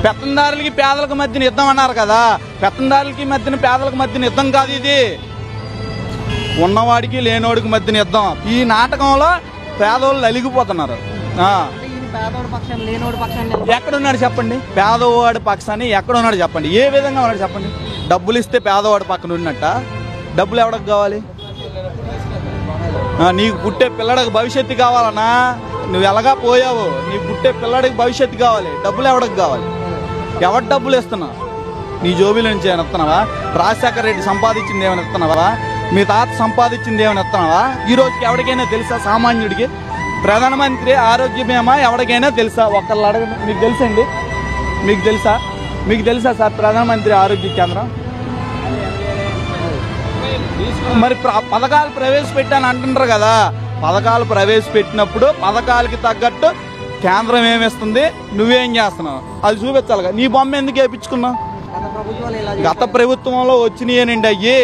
పెత్తందారులకి పేదలకు మధ్యన యుద్ధం అన్నారు కదా, పెత్తందారులకి మధ్యన పేదలకు మధ్యన యుద్ధం కాదు ఇది, ఉన్నవాడికి లేనివాడికి మధ్యన యుద్ధం. ఈ నాటకంలో పేదవాళ్ళు అలిగిపోతున్నారు. ఎక్కడున్నాడు చెప్పండి, పేదవాడి పక్షాన్ని ఎక్కడున్నాడు చెప్పండి, ఏ విధంగా ఉన్నాడు చెప్పండి. డబ్బులు ఇస్తే పేదవాడి పక్కన ఉన్నట్ట, డబ్బులు ఎవడికి కావాలి? నీకు పుట్టే పిల్లడికి భవిష్యత్తు కావాలన్నా, నువ్వు ఎలాగా పోయావు, నీ పుట్టే పిల్లడికి భవిష్యత్తు కావాలి, డబ్బులు ఎవడికి కావాలి? ఎవరి డబ్బులు ఇస్తున్నావు? నీ జోబీల నుంచి ఏమైనా ఇస్తున్నావా? రాజశేఖర రెడ్డి సంపాదించింది ఏమైనా ఇస్తున్నావా? మీ తాత సంపాదించింది ఏమైనా ఇస్తున్నావా? ఈ రోజుకి ఎవరికైనా తెలుసా? సామాన్యుడికి ప్రధానమంత్రి ఆరోగ్య బీమా ఎవరికైనా తెలుసా? ఒకళ్ళు అడగండి. మీకు తెలుసండి? మీకు తెలుసా? మీకు తెలుసా సార్ ప్రధానమంత్రి ఆరోగ్య కేంద్రం? మరి పథకాలు ప్రవేశపెట్టాను అంటుంటారు కదా, పథకాలు ప్రవేశపెట్టినప్పుడు పథకాలకి తగ్గట్టు కేంద్రం ఏమిస్తుంది, నువ్వేం చేస్తున్నావు అది చూపించాలిగా. నీ బొమ్మ ఎందుకు వేయించుకున్నావు? గత ప్రభుత్వంలో వచ్చినాయేనండి అయ్యి.